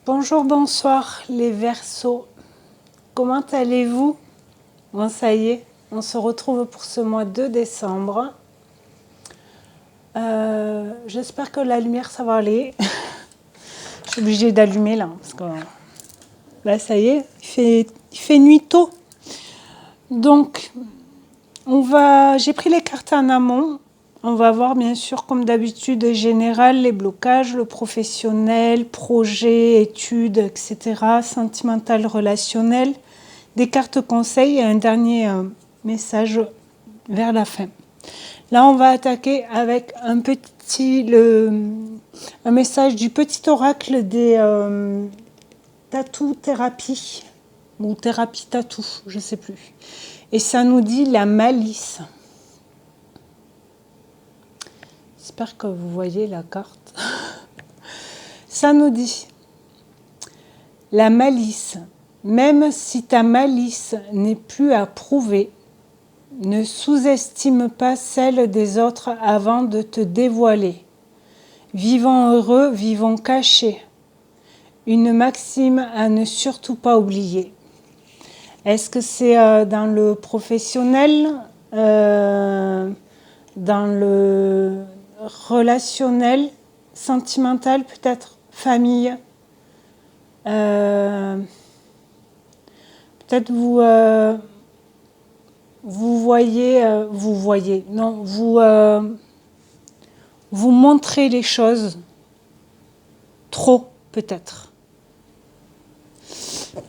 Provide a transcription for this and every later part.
Bonjour, bonsoir les Verseaux. Comment allez-vous? Bon, ça y est, on se retrouve pour ce mois de décembre. J'espère que la lumière, ça va aller. Je suis obligée d'allumer là, parce que là, ça y est, il fait nuit tôt. Donc, j'ai pris les cartes en amont. On va voir bien sûr, comme d'habitude, général, les blocages, le professionnel, projet, études, etc., sentimental, relationnel, des cartes conseils et un dernier message vers la fin. Là, on va attaquer avec un message du petit oracle des tatou thérapie ou thérapie tatou, je ne sais plus. Et ça nous dit la malice. J'espère que vous voyez la carte. Ça nous dit la malice. Même si ta malice n'est plus à prouver, ne sous-estime pas celle des autres avant de te dévoiler. Vivons heureux, vivons cachés. Une maxime à ne surtout pas oublier. Est-ce que c'est dans le professionnel, dans le relationnel, sentimental peut-être, famille, peut-être vous montrez les choses trop peut-être.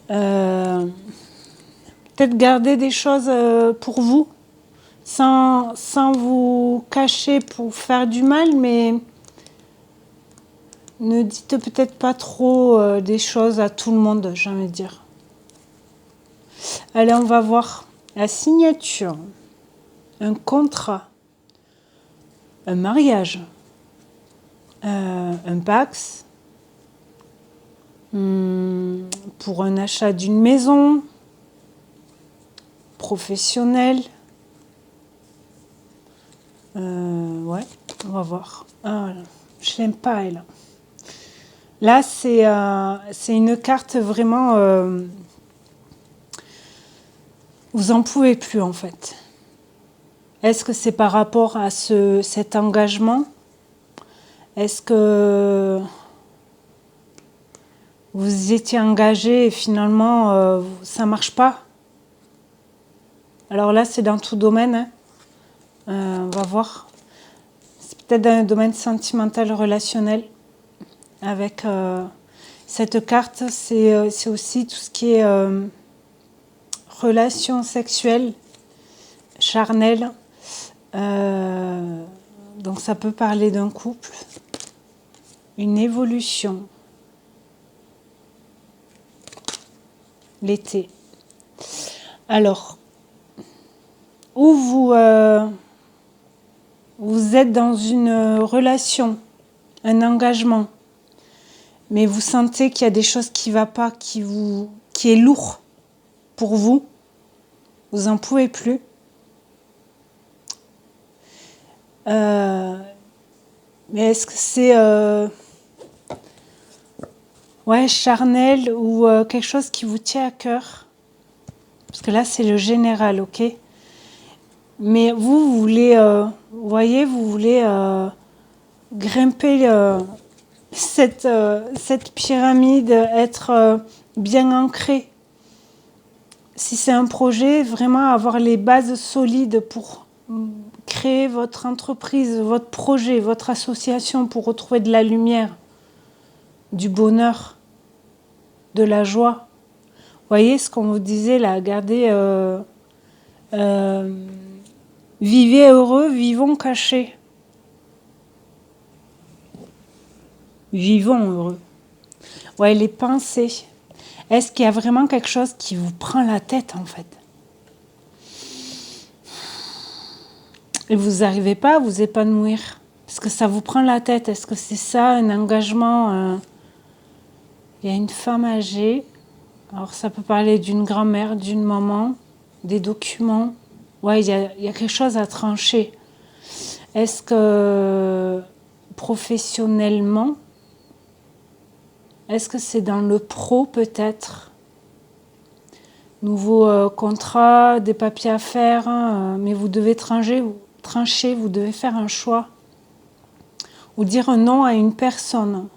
Peut-être garder des choses pour vous sans vous cacher pour faire du mal, mais ne dites peut-être pas trop des choses à tout le monde, j'ai envie de dire. Allez, on va voir la signature, un contrat, un mariage, un Pacs, pour un achat d'une maison, professionnel. Ouais, on va voir. Ah, je l'aime pas, elle. Là, c'est une carte vraiment... vous en pouvez plus, en fait. Est-ce que c'est par rapport à cet engagement? Est-ce que vous étiez engagé et finalement, ça marche pas? Alors là, c'est dans tout domaine. Hein. On va voir. C'est peut-être dans un domaine sentimental, relationnel. Avec cette carte, c'est aussi tout ce qui est relations sexuelles, charnelles. Donc ça peut parler d'un couple, une évolution, l'été. Alors, où vous êtes dans une relation, un engagement, mais vous sentez qu'il y a des choses qui ne vont pas, qui est lourd pour vous, vous n'en pouvez plus. Mais est-ce que c'est charnel ou quelque chose qui vous tient à cœur? Parce que là, c'est le général, ok? Mais vous voulez, vous voulez grimper cette pyramide, être bien ancré. Si c'est un projet, vraiment avoir les bases solides pour créer votre entreprise, votre projet, votre association, pour retrouver de la lumière, du bonheur, de la joie. Vous voyez ce qu'on vous disait là, gardez, vivez heureux, vivons cachés. Vivons heureux. Ouais, les pensées. Est-ce qu'il y a vraiment quelque chose qui vous prend la tête en fait? Et vous n'arrivez pas à vous épanouir parce que ça vous prend la tête. Est-ce que c'est ça, un engagement? Il y a une femme âgée. Alors ça peut parler d'une grand-mère, d'une maman, des documents. Ouais, il y a quelque chose à trancher. Est-ce que professionnellement, Est-ce que c'est dans le pro peut-être? Nouveau contrat, des papiers à faire, hein, mais vous devez trancher, vous devez faire un choix. Ou dire un non à une personne.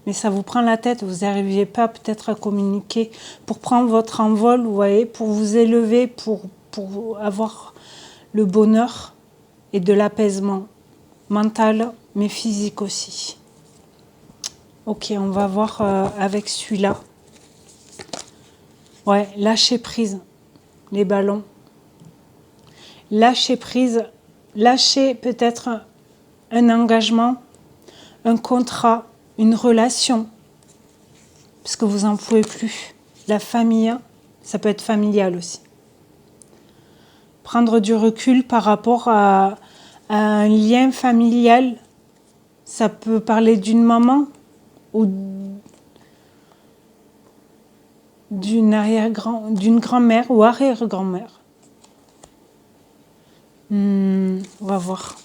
Mais ça vous prend la tête, vous n'arriviez pas peut-être à communiquer pour prendre votre envol, vous voyez, pour vous élever, pour avoir le bonheur et de l'apaisement mental, mais physique aussi. Ok, on va voir avec celui-là. Ouais, lâcher prise, les ballons. Lâcher prise, lâcher peut-être un engagement, un contrat, une relation, parce que vous n'en pouvez plus. La famille, ça peut être familial aussi. Prendre du recul par rapport à un lien familial, ça peut parler d'une maman ou d'une grand-mère ou arrière-grand-mère. On va voir.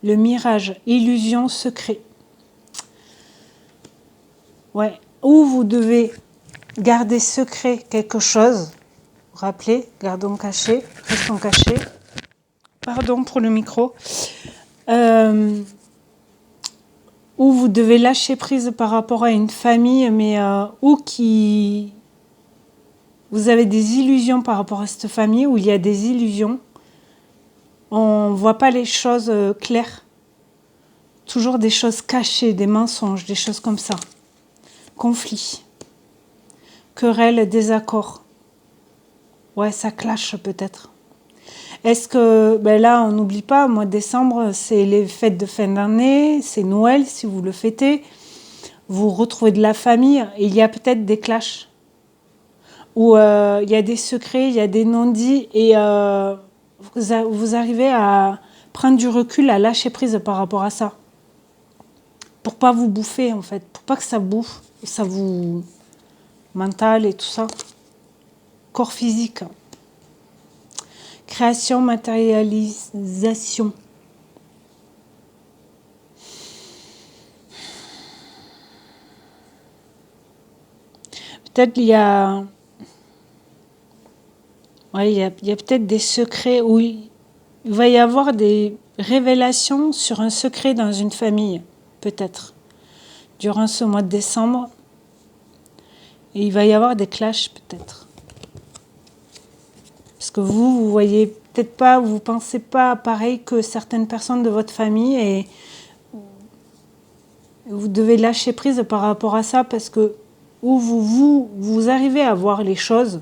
Le mirage, illusion, secret. Ouais. Ou vous devez garder secret quelque chose. Rappelez, gardons caché, restons cachés. Pardon pour le micro. Ou vous devez lâcher prise par rapport à une famille, mais ou qui... Vous avez des illusions par rapport à cette famille, où il y a des illusions. On ne voit pas les choses claires. Toujours des choses cachées, des mensonges, des choses comme ça. Conflits. Querelles, désaccords. Ouais, ça clash peut-être. Est-ce que, ben là, on n'oublie pas, mois de décembre, c'est les fêtes de fin d'année, c'est Noël si vous le fêtez. Vous retrouvez de la famille, et il y a peut-être des clashs. Où il y a des secrets, il y a des non-dits, et vous arrivez à prendre du recul, à lâcher prise par rapport à ça. Pour pas vous bouffer, en fait. Pour pas que ça bouffe, ça vous... mental et tout ça. Corps physique. Création, matérialisation. Peut-être il y a... Ouais, il y a peut-être des secrets où il va y avoir des révélations sur un secret dans une famille, peut-être, durant ce mois de décembre. Et il va y avoir des clashs, peut-être. Parce que vous voyez peut-être pas, vous pensez pas pareil que certaines personnes de votre famille et vous devez lâcher prise par rapport à ça parce que où vous arrivez à voir les choses,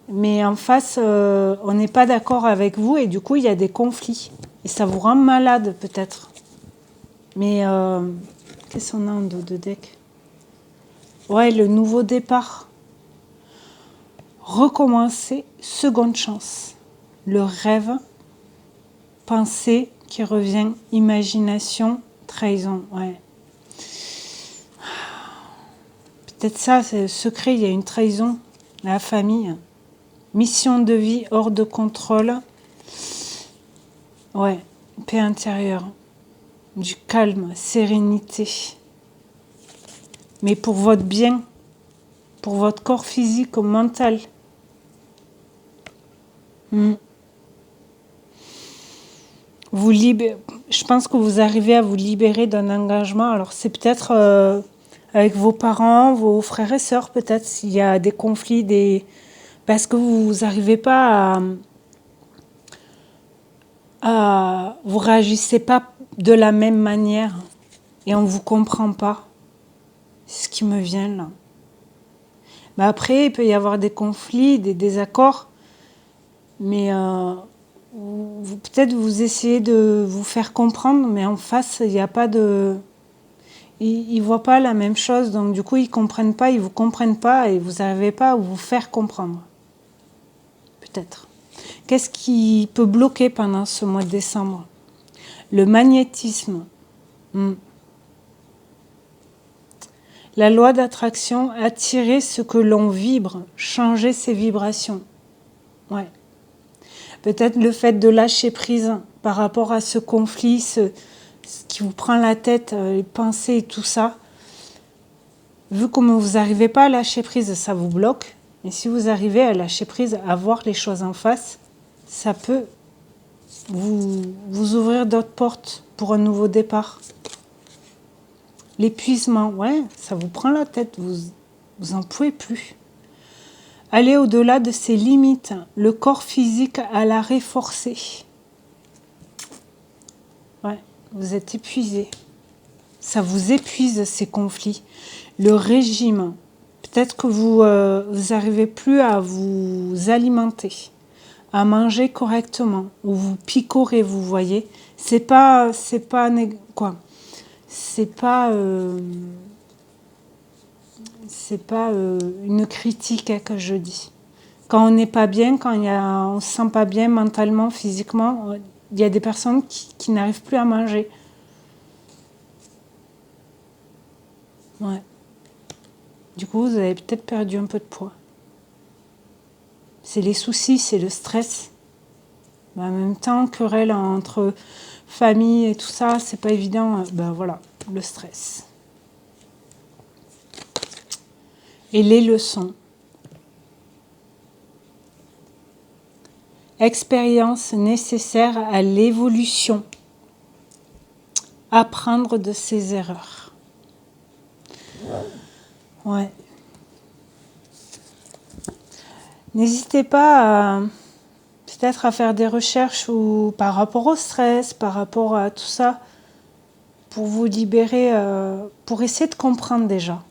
mais en face, on n'est pas d'accord avec vous et du coup, il y a des conflits. Et ça vous rend malade, peut-être. Mais, qu'est-ce qu'on a en dos de deck? Ouais, le nouveau départ. Recommencer, seconde chance. Le rêve, pensée qui revient, imagination, trahison. Ouais. Peut-être ça, c'est le secret, il y a une trahison. La famille. Mission de vie hors de contrôle. Ouais, paix intérieure. Du calme, sérénité. Mais pour votre bien, pour votre corps physique ou mental. Je pense que vous arrivez à vous libérer d'un engagement. Alors c'est peut-être avec vos parents, vos frères et sœurs, peut-être s'il y a des conflits, parce que vous n'arrivez pas vous réagissez pas de la même manière et on vous comprend pas. C'est ce qui me vient là. Mais après, il peut y avoir des conflits, des désaccords, mais peut-être vous essayez de vous faire comprendre, mais en face, il n'y a pas de... Ils voient pas la même chose, donc du coup, ils comprennent pas, ils vous comprennent pas, et vous n'arrivez pas à vous faire comprendre. Peut-être. Qu'est-ce qui peut bloquer pendant ce mois de décembre? Le magnétisme. La loi d'attraction, attirer ce que l'on vibre, changer ses vibrations. Ouais. Peut-être le fait de lâcher prise par rapport à ce conflit, ce qui vous prend la tête, les pensées et tout ça, vu comme vous n'arrivez pas à lâcher prise, ça vous bloque. Et si vous arrivez à lâcher prise, à voir les choses en face, ça peut vous ouvrir d'autres portes pour un nouveau départ. L'épuisement, ouais, ça vous prend la tête, vous en pouvez plus. Aller au-delà de ses limites, le corps physique à l'arrêt forcé. Ouais, vous êtes épuisé. Ça vous épuise ces conflits. Le régime, peut-être que vous n'arrivez plus à vous alimenter, à manger correctement, ou vous picorez, vous voyez. C'est pas quoi. C'est pas une critique que je dis. Quand on n'est pas bien, quand on se sent pas bien mentalement, physiquement, il y a des personnes qui n'arrivent plus à manger. Ouais. Du coup, vous avez peut-être perdu un peu de poids. C'est les soucis, c'est le stress. Mais en même temps, querelle entre famille et tout ça, c'est pas évident. Ben voilà, le stress. Et les leçons. Expérience nécessaire à l'évolution. Apprendre de ses erreurs. Ouais. N'hésitez pas peut-être à faire des recherches ou par rapport au stress, par rapport à tout ça, pour vous libérer, pour essayer de comprendre déjà.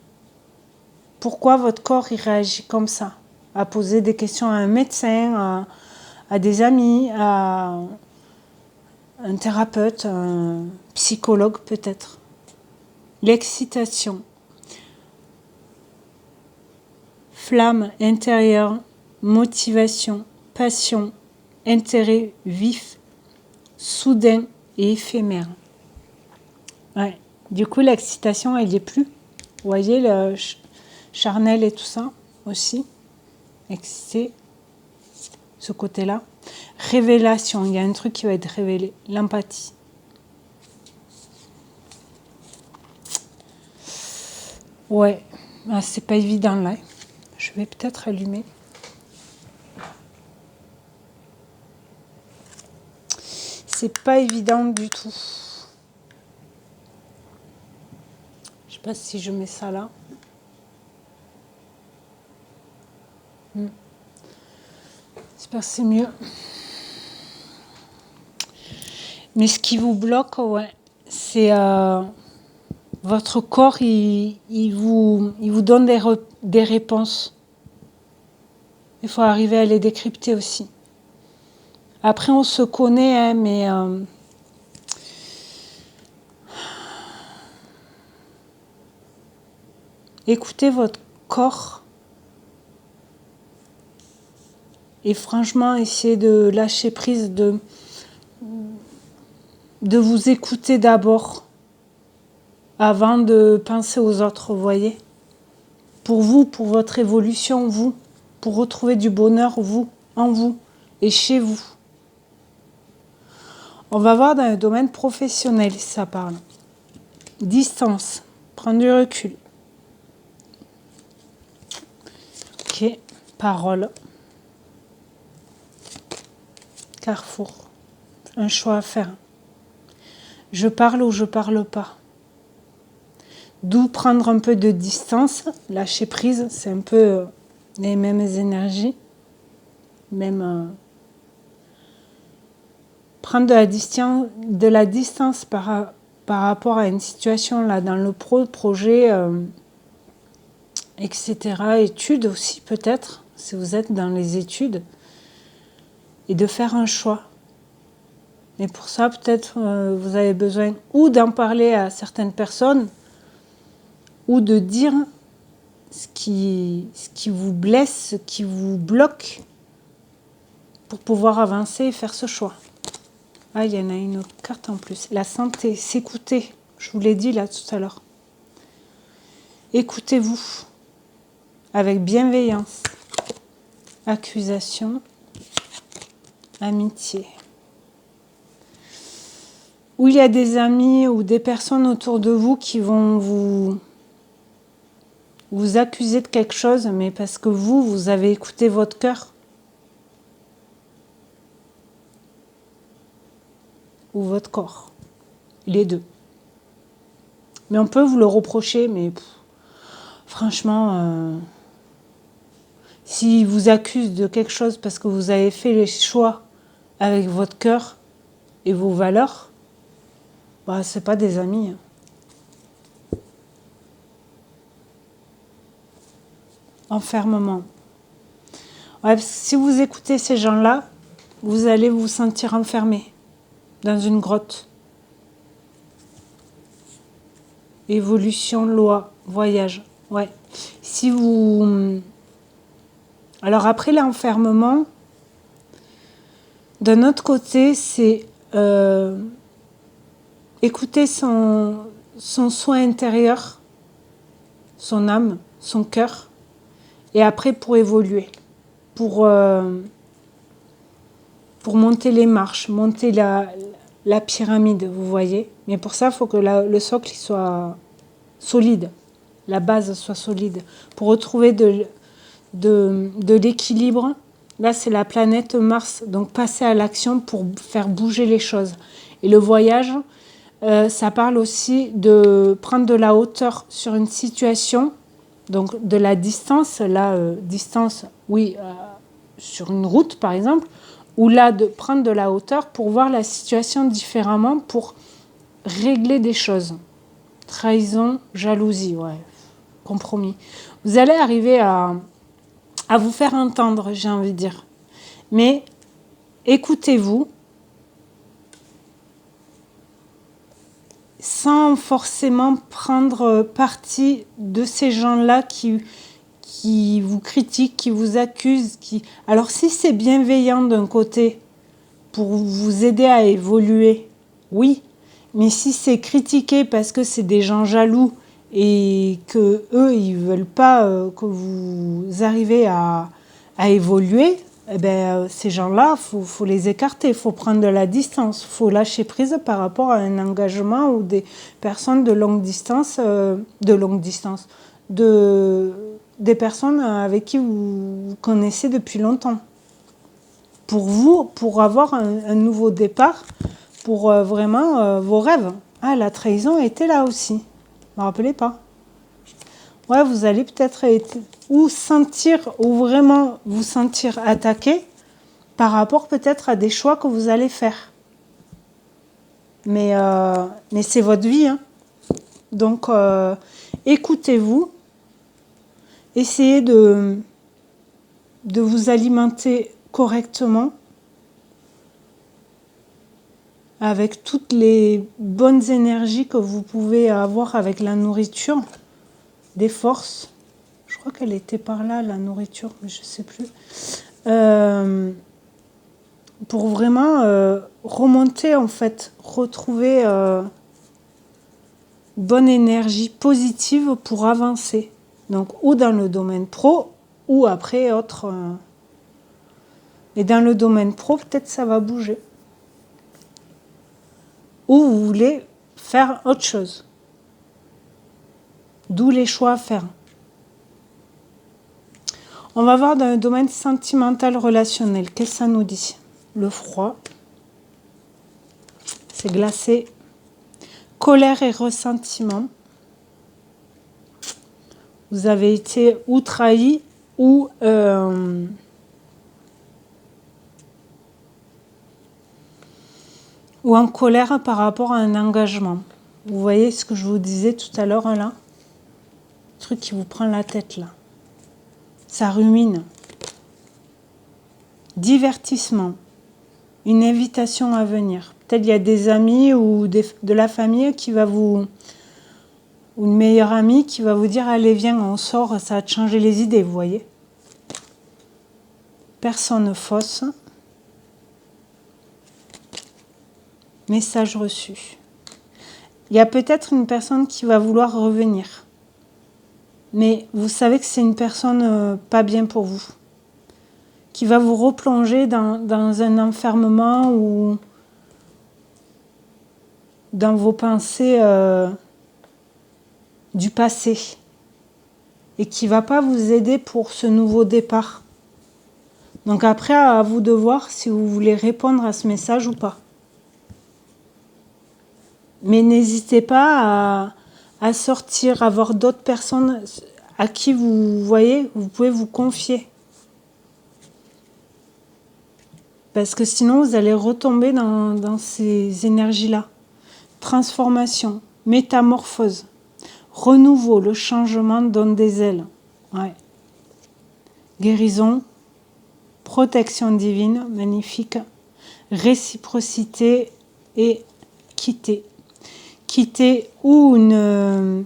Pourquoi votre corps il réagit comme ça? À poser des questions à un médecin, à des amis, à un thérapeute, un psychologue peut-être. L'excitation. Flamme intérieure, motivation, passion, intérêt vif, soudain et éphémère. Ouais. Du coup, l'excitation, elle n'y est plus. Vous voyez, le charnel et tout ça aussi. Excité, ce côté-là. Révélation, il y a un truc qui va être révélé. L'empathie. Ouais, ah, c'est pas évident là. Je vais peut-être allumer. C'est pas évident du tout. Je sais pas si je mets ça là. J'espère que c'est mieux. Mais ce qui vous bloque, ouais, c'est votre corps, il vous donne des réponses. Il faut arriver à les décrypter aussi. Après, on se connaît, hein, mais écoutez votre corps et franchement, essayez de lâcher prise, de vous écouter d'abord avant de penser aux autres, vous voyez. Pour vous, pour votre évolution, vous, pour retrouver du bonheur, vous, en vous et chez vous. On va voir dans le domaine professionnel si ça parle. Distance, prendre du recul. Ok, parole. Carrefour, un choix à faire. Je parle ou je parle pas. D'où prendre un peu de distance, lâcher prise, c'est un peu les mêmes énergies. Même prendre de la distance par rapport à une situation là dans le projet, etc. Études aussi peut-être, si vous êtes dans les études, et de faire un choix. Et pour ça, peut-être vous avez besoin ou d'en parler à certaines personnes, ou de dire ce qui vous blesse, ce qui vous bloque, pour pouvoir avancer et faire ce choix. Ah, il y en a une autre carte en plus. La santé, s'écouter. Je vous l'ai dit là tout à l'heure. Écoutez-vous avec bienveillance. Accusation, amitié. où il y a des amis ou des personnes autour de vous qui vont vous accuser de quelque chose, mais parce que vous avez écouté votre cœur. Ou votre corps. Les deux. Mais on peut vous le reprocher, mais franchement, s'ils vous accusent de quelque chose parce que vous avez fait les choix avec votre cœur et vos valeurs, bah, c'est pas des amis. Enfermement. Ouais, parce que si vous écoutez ces gens-là, vous allez vous sentir enfermé dans une grotte. Évolution, loi, voyage. Ouais. Si vous... Alors après l'enfermement, d'un autre côté, c'est écouter son soi intérieur, son âme, son cœur, et après pour évoluer, pour monter les marches, monter la pyramide, vous voyez. Mais pour ça, il faut que le socle il soit solide, la base soit solide. Pour retrouver de l'équilibre, là c'est la planète Mars, donc passer à l'action pour faire bouger les choses. Et le voyage, ça parle aussi de prendre de la hauteur sur une situation, donc de la distance, là, distance, oui, sur une route par exemple, ou là de prendre de la hauteur pour voir la situation différemment, pour régler des choses. Trahison, jalousie, ouais, compromis. Vous allez arriver à vous faire entendre, j'ai envie de dire. Mais écoutez-vous sans forcément prendre parti de ces gens-là qui vous critiquent, qui vous accusent. Alors si c'est bienveillant d'un côté pour vous aider à évoluer, oui. Mais si c'est critiqué parce que c'est des gens jaloux et que eux ils veulent pas que vous arrivez à évoluer, eh ben, ces gens-là, faut les écarter, faut prendre de la distance, faut lâcher prise par rapport à un engagement ou des personnes de longue distance, des personnes avec qui vous connaissez depuis longtemps. Pour vous, pour avoir un nouveau départ, pour vraiment vos rêves. Ah, la trahison était là aussi. Ne me rappelez pas. Ouais, vous allez peut-être ou vraiment vous sentir attaqué par rapport peut-être à des choix que vous allez faire. Mais c'est votre vie. Hein. Donc, écoutez-vous. Essayez de vous alimenter correctement avec toutes les bonnes énergies que vous pouvez avoir avec la nourriture, des forces. Je crois qu'elle était par là, la nourriture, mais je ne sais plus. Pour vraiment remonter, en fait, retrouver bonne énergie positive pour avancer. Donc, ou dans le domaine pro, ou après autre. Et dans le domaine pro, peut-être ça va bouger. Ou vous voulez faire autre chose. D'où les choix à faire. On va voir dans le domaine sentimental relationnel. Qu'est-ce que ça nous dit? Le froid. C'est glacé. Colère et ressentiment. Vous avez été ou trahi ou en colère par rapport à un engagement. Vous voyez ce que je vous disais tout à l'heure là? Le truc qui vous prend la tête là. Ça rumine. Divertissement. Une invitation à venir. Peut-être il y a des amis ou de la famille qui va vous... ou une meilleure amie qui va vous dire « Allez, viens, on sort, ça va te changer les idées, vous voyez ?» Personne fausse. Message reçu. Il y a peut-être une personne qui va vouloir revenir. Mais vous savez que c'est une personne pas bien pour vous. Qui va vous replonger dans un enfermement dans vos pensées du passé et qui ne va pas vous aider pour ce nouveau départ. Donc après, à vous de voir si vous voulez répondre à ce message ou pas. Mais n'hésitez pas à sortir, à voir d'autres personnes à qui vous voyez, vous pouvez vous confier. Parce que sinon, vous allez retomber dans ces énergies-là. Transformation, métamorphose, renouveau, le changement donne des ailes. Ouais. Guérison, protection divine, magnifique. Réciprocité et quitter. Quitter ou une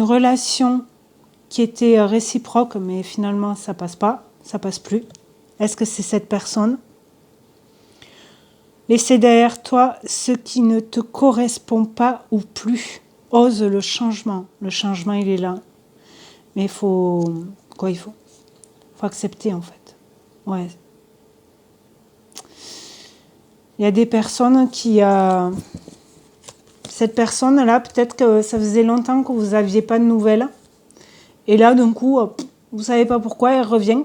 relation qui était réciproque, mais finalement ça passe pas, ça passe plus. Est-ce que c'est cette personne? Laissez derrière toi ce qui ne te correspond pas ou plus. Ose le changement. Le changement, il est là. Mais il faut... Quoi il faut? Il faut accepter, en fait. Ouais. Il y a des personnes qui... Cette personne-là, peut-être que ça faisait longtemps que vous n'aviez pas de nouvelles. Et là, d'un coup, vous ne savez pas pourquoi, elle revient.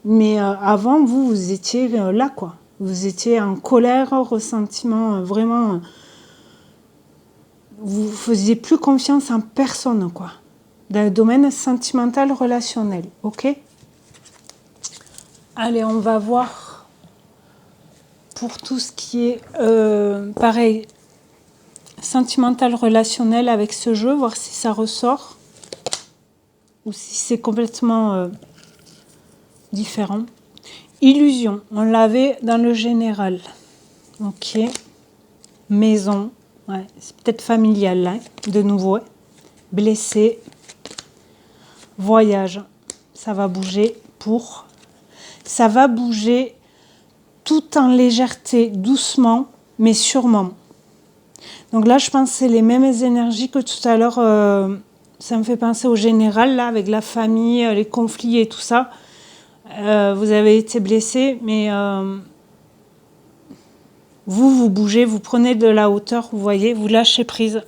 Mais avant, vous étiez là, quoi. Vous étiez en colère, ressentiment, vraiment... Vous ne faisiez plus confiance en personne, quoi. Dans le domaine sentimental, relationnel, ok? Allez, on va voir pour tout ce qui est, pareil, sentimental, relationnel avec ce jeu, voir si ça ressort ou si c'est complètement différent. Illusion, on l'avait dans le général. Ok. Maison, ouais, c'est peut-être familial là, de nouveau. Blessé. Voyage, ça va bouger pour... Ça va bouger tout en légèreté, doucement, mais sûrement. Donc là, je pense que c'est les mêmes énergies que tout à l'heure. Ça me fait penser au général, là, avec la famille, les conflits et tout ça. Vous avez été blessé, mais vous bougez, vous prenez de la hauteur, vous voyez, vous lâchez prise.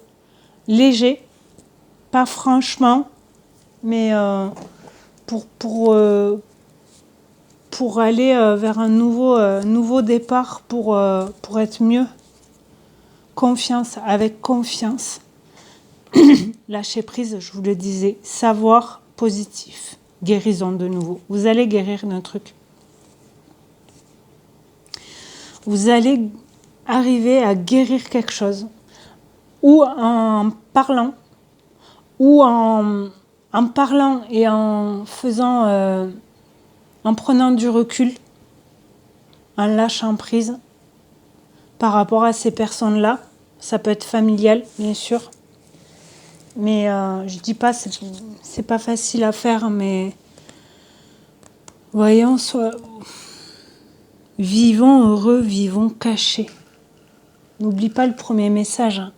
Léger, pas franchement, mais pour aller vers un nouveau départ, pour être mieux. Confiance, avec confiance. Lâcher prise, je vous le disais. Savoir positif. Guérison de nouveau. Vous allez guérir d'un truc. Vous allez arriver à guérir quelque chose. Ou en parlant. Ou en parlant et en faisant... en prenant du recul. En lâchant prise. Par rapport à ces personnes-là. Ça peut être familial, bien sûr. Mais je dis pas, c'est pas facile à faire, mais voyons, vivons heureux, vivons cachés. N'oublie pas le premier message. Hein.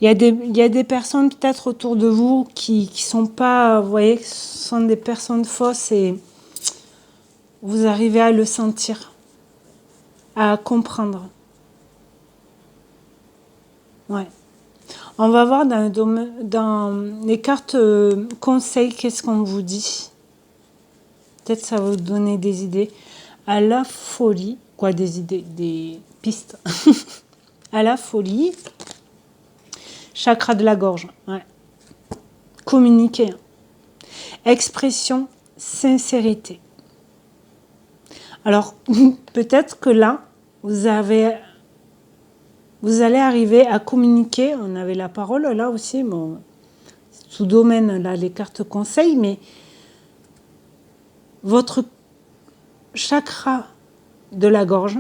Il y a des personnes peut-être autour de vous qui sont pas, vous voyez, sont des personnes fausses et vous arrivez à le sentir, à comprendre. Ouais. On va voir dans les cartes conseils, qu'est-ce qu'on vous dit. Peut-être ça va vous donner des idées. À la folie, quoi, des idées, des pistes. À la folie, chakra de la gorge. Ouais. Communiquer. Expression, sincérité. Alors, peut-être que là, vous allez arriver à communiquer. On avait la parole là aussi, bon, sous domaine là les cartes conseils, mais votre chakra de la gorge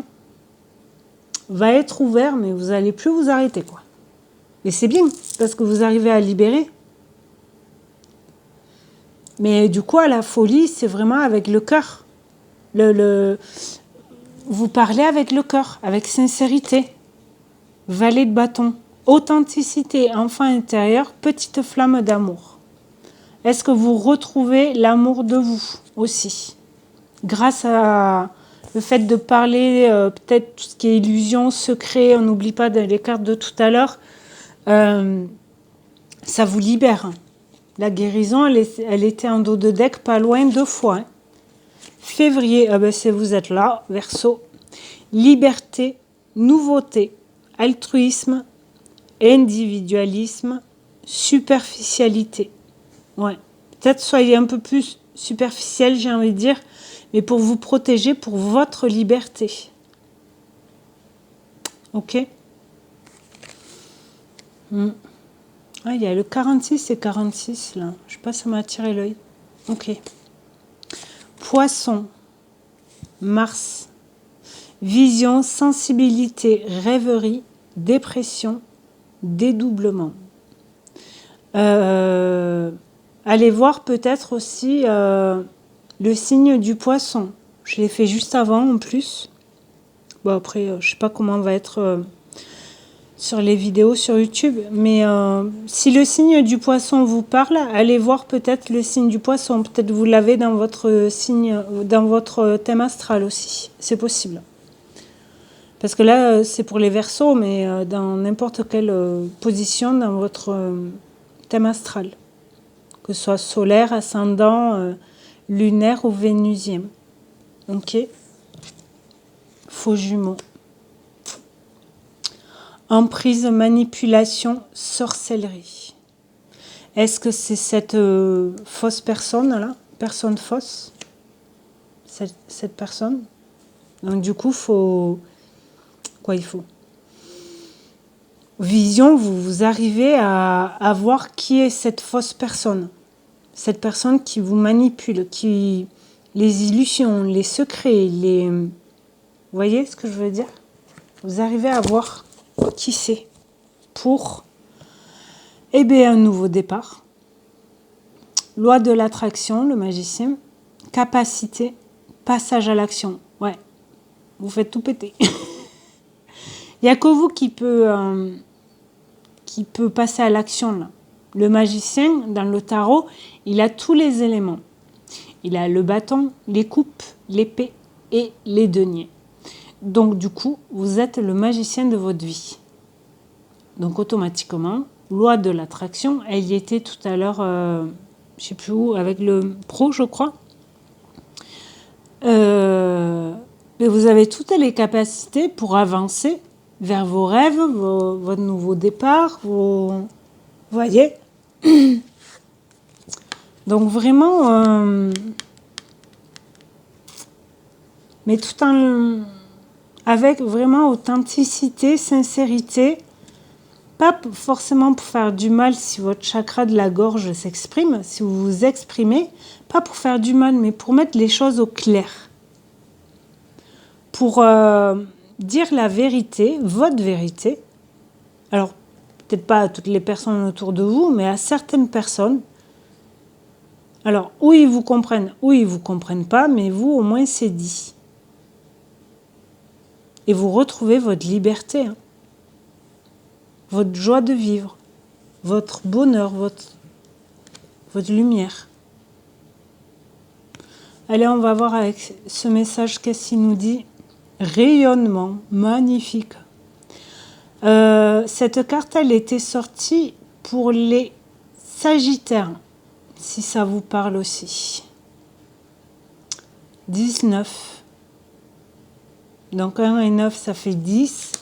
va être ouvert, mais vous n'allez plus vous arrêter, quoi. Et c'est bien parce que vous arrivez à libérer. Mais du coup, à la folie, c'est vraiment avec le cœur. Vous parlez avec le cœur, avec sincérité. Valet de bâton, authenticité, enfant intérieur, petite flamme d'amour. Est-ce que vous retrouvez l'amour de vous aussi, grâce à Le fait de parler, peut-être tout ce qui est illusion, secret, on n'oublie pas les cartes de tout à l'heure, ça vous libère. La guérison, elle était en dos de deck, pas loin 2 fois. Hein. Février, c'est vous êtes là, Verseau. Liberté, nouveauté, altruisme, individualisme, superficialité. Ouais. Peut-être soyez un peu plus superficiel, j'ai envie de dire, mais pour vous protéger, pour votre liberté. Ok. Ah, il y a le 46 et 46 là. Je sais pas, ça m'a attiré l'œil. Ok. Poisson, Mars, vision, sensibilité, rêverie, dépression, dédoublement. Allez voir peut-être aussi le signe du poisson. Je l'ai fait juste avant en plus. Bon après, je sais pas comment on va être sur les vidéos sur YouTube, mais si le signe du poisson vous parle, allez voir peut-être le signe du poisson. Peut-être vous l'avez dans votre signe, dans votre thème astral aussi. C'est possible. Parce que là, c'est pour les Verseaux, mais dans n'importe quelle position dans votre thème astral. Que ce soit solaire, ascendant, lunaire ou vénusien. Ok. Faux jumeaux. Emprise, manipulation, sorcellerie. Est-ce que c'est cette fausse personne-là? Personne fausse? Cette personne? Donc du coup, faut... Quoi il faut? Vision, vous arrivez à voir qui est cette fausse personne. Cette personne qui vous manipule, qui... Les illusions, les secrets, les... Vous voyez ce que je veux dire? Vous arrivez à voir qui c'est pour un nouveau départ. Loi de l'attraction, le magicien. Capacité, passage à l'action. Ouais, vous faites tout péter. Il n'y a que vous qui peut passer à l'action là. Le magicien, dans le tarot, il a tous les éléments. Il a le bâton, les coupes, l'épée et les deniers. Donc du coup, vous êtes le magicien de votre vie. Donc automatiquement, loi de l'attraction, elle y était tout à l'heure, je ne sais plus où, avec le pro, je crois. Mais vous avez toutes les capacités pour avancer vers vos rêves, votre nouveau départ, vous voyez. Donc vraiment, mais tout en... avec vraiment authenticité, sincérité, pas forcément pour faire du mal si votre chakra de la gorge s'exprime, si vous vous exprimez, pas pour faire du mal, mais pour mettre les choses au clair. Pour dire la vérité, votre vérité. Alors, peut-être pas à toutes les personnes autour de vous, mais à certaines personnes. Alors, ou ils vous comprennent, ou ils ne vous comprennent pas, mais vous, au moins, c'est dit. Et vous retrouvez votre liberté, hein. Votre joie de vivre, votre bonheur, votre lumière. Allez, on va voir avec ce message qu'est-ce qu'il nous dit. Rayonnement, magnifique. Cette carte, elle était sortie pour les Sagittaires, si ça vous parle aussi. 19. Donc 1 et 9, ça fait 10.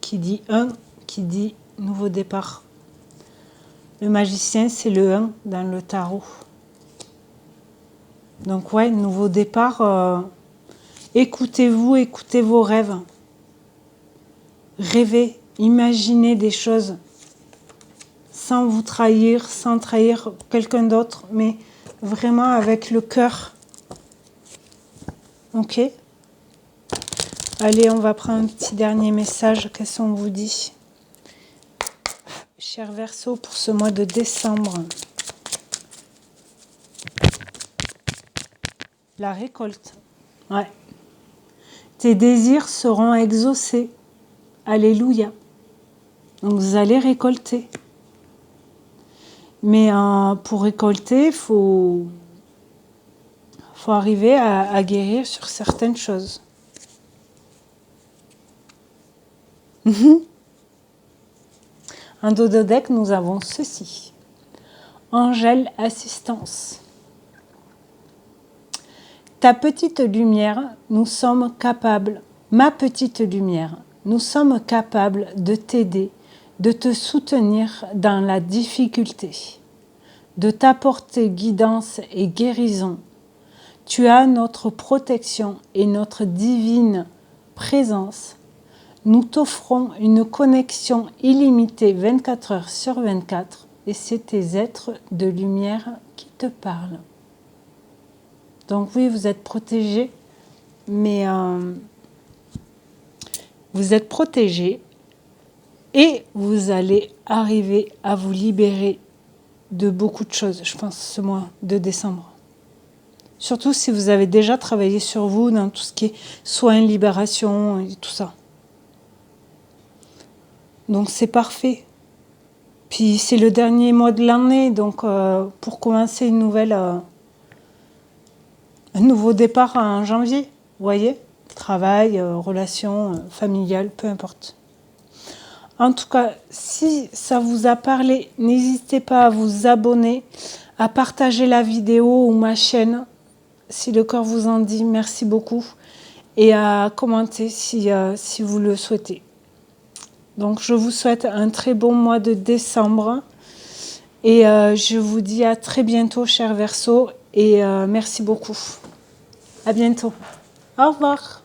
Qui dit 1, qui dit nouveau départ. Le magicien, c'est le 1 dans le tarot. Donc ouais, nouveau départ. Écoutez-vous, écoutez vos rêves. Rêvez, imaginez des choses sans vous trahir, sans trahir quelqu'un d'autre, mais vraiment avec le cœur. Ok? Allez, on va prendre un petit dernier message. Qu'est-ce qu'on vous dit? Cher Verseau, pour ce mois de décembre. La récolte. Ouais. Tes désirs seront exaucés. Alléluia. Donc vous allez récolter. Mais pour récolter, faut faut arriver à guérir sur certaines choses. En dodo deck, nous avons ceci. Angèle Assistance. Ta petite lumière, nous sommes capables, ma petite lumière, nous sommes capables de t'aider, de te soutenir dans la difficulté, de t'apporter guidance et guérison. Tu as notre protection et notre divine présence. Nous t'offrons une connexion illimitée 24 heures sur 24 et c'est tes êtres de lumière qui te parlent. Donc oui, vous êtes protégés, mais vous êtes protégés et vous allez arriver à vous libérer de beaucoup de choses, je pense, ce mois de décembre. Surtout si vous avez déjà travaillé sur vous dans tout ce qui est soins, libération et tout ça. Donc c'est parfait. Puis c'est le dernier mois de l'année, donc pour commencer un nouveau départ en janvier, vous voyez, travail, relations familiales, peu importe. En tout cas, si ça vous a parlé, n'hésitez pas à vous abonner, à partager la vidéo ou ma chaîne, si le cœur vous en dit, merci beaucoup, et à commenter si vous le souhaitez. Donc je vous souhaite un très bon mois de décembre et je vous dis à très bientôt, chers Verseaux, et merci beaucoup. À bientôt. Au revoir.